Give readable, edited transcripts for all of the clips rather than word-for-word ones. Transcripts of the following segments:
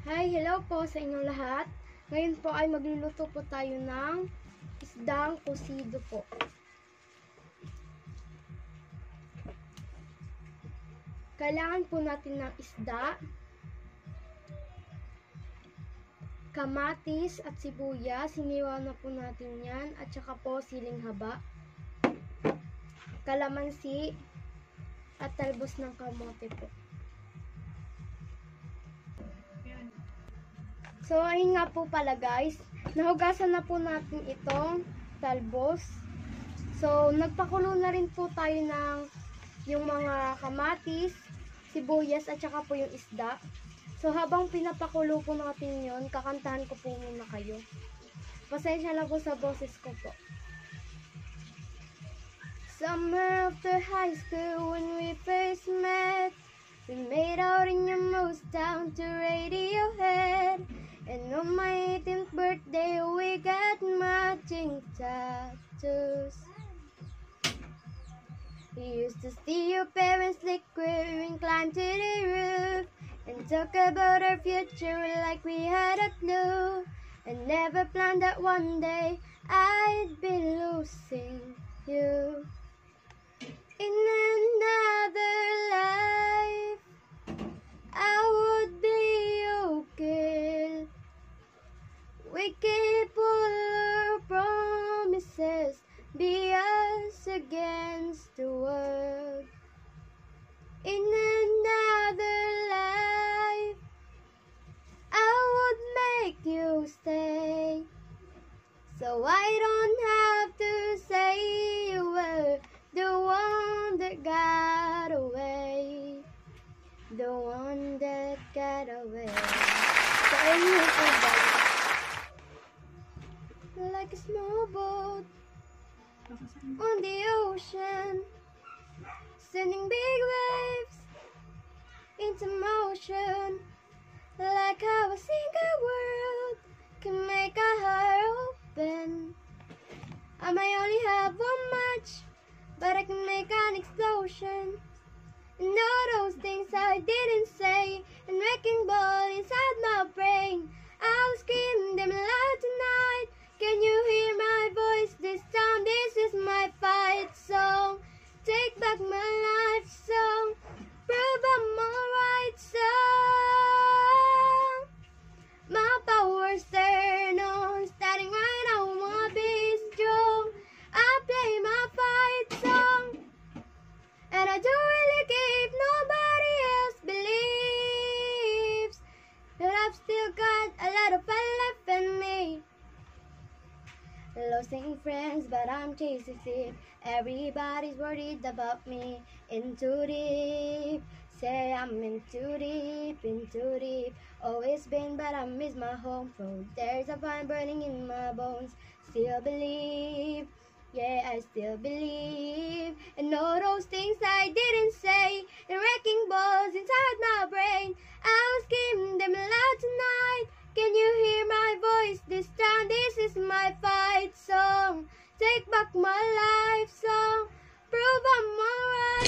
Hi, hello po sa inyong lahat. Ngayon po ay magluluto po tayo ng isdang kusido po. Kailangan po natin ng isda, kamatis at sibuyas. Hiniwa na po natin yan. At saka po siling haba, kalamansi at talbos ng kamote po. So, ayun nga po pala guys. Nahugasan na po natin itong talbos. So, nagpakulo na rin po tayo ng yung mga kamatis, sibuyas at saka po yung isda. So, habang pinapakulo po natin yon, kakantahan ko po muna kayo. Pasensya lang po sa boses ko po. Summer after high school when we first met, we made out in your most down to Radiohead. And on my 18th birthday we got matching tattoos. We used to steal your parents' liquor and climb to the roof and talk about our future like we had a clue. And never planned that one day I'd be losing you. In another life I would be okay. We keep all our promises, be us against the world. In another life I would make you stay, so I don't have to say you were the one that got away. The one that got away. So ayun po ba? Like a small boat on the ocean, sending big waves into motion. Like how a single word can make a heart open. I may only have one match, but I can make an explosion. And all those things I didn't say, and wrecking ball inside my brain. I'll scream them loud tonight. Can you hear my voice this time? This is my fight song. Take back my life song. Prove I'm alright song. My power's turn on. Starting right now, my be strong. I play my fight song, and I don't really give. Nobody else believes that I've still got a lot of fun left in me. Losing friends, but I'm chasing sleep. Everybody's worried about me. In too deep, say I'm in too deep, in too deep. Always been, but I miss my home road. There's a fire burning in my bones. Still believe, yeah, I still believe. And all those things I didn't say, and wrecking balls inside my brain. I'll scream them loud tonight. Can you hear my voice this time? This is my fight song. Take back my life song. Prove I'm alright.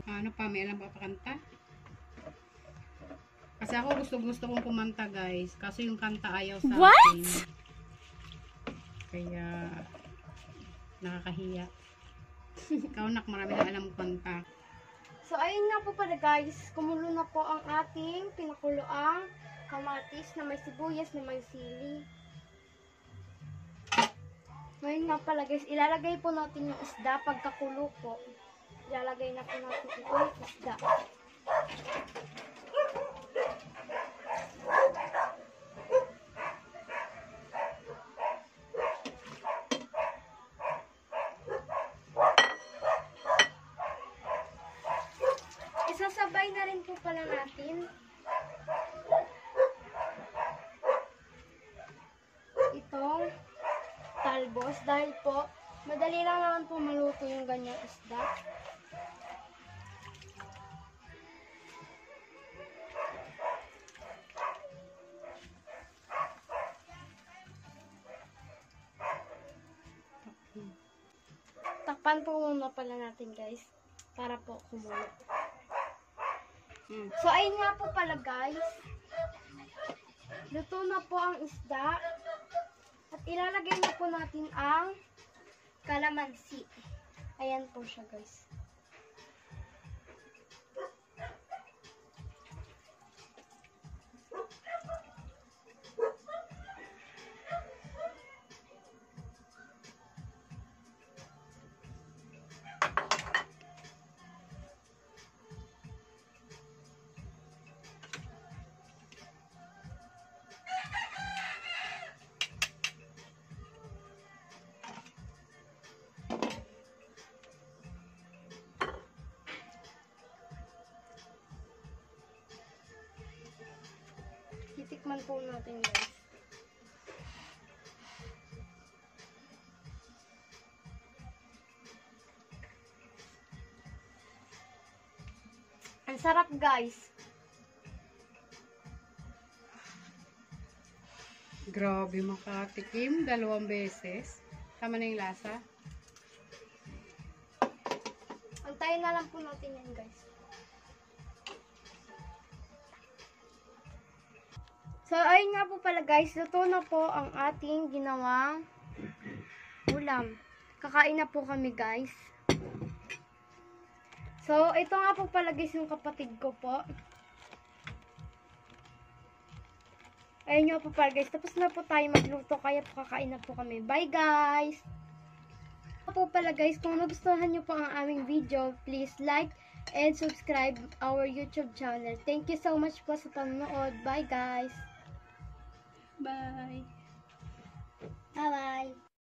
Ano pa? May alam pa kanta? Kasi ako gusto kong kumanta guys. Kaso yung kanta ayaw sa akin. Kaya nakakahiya. Ikaw nak, marami na alam kanta. So, ayun nga po pala guys, kumulo na po ang ating pinakuloang kamatis na may sibuyas na may sili. Ngayon nga pala guys, ilalagay po natin yung isda pagkakulo po. Ilalagay na po natin itong isda. Isasabay na rin po pala natin itong talbos dahil po madali lang naman po maluto yung ganyang isda. Takpan po muna pala natin guys para po kumulo. So, ayun nga po pala guys. Luto na po ang isda. At ilalagay na po natin ang kalamansi. Ayan po siya guys. Titikman po natin guys. Ang sarap guys. Grabe makatikim. 2 beses. Tama na yung lasa. Antayin na lang po natin yan guys. So, ayun nga po pala guys, luto na po ang ating ginawang ulam. Kakain na po kami guys. So, ito nga po pala guys yung kapatid ko po. Ayun nga po pala guys, tapos na po tayo magluto, kaya po kakain na po kami. Bye guys! Po pala guys, kung nagustuhan nyo po ang aming video, please like and subscribe our YouTube channel. Thank you so much po sa panonood. Bye guys! Bye! Bye-bye!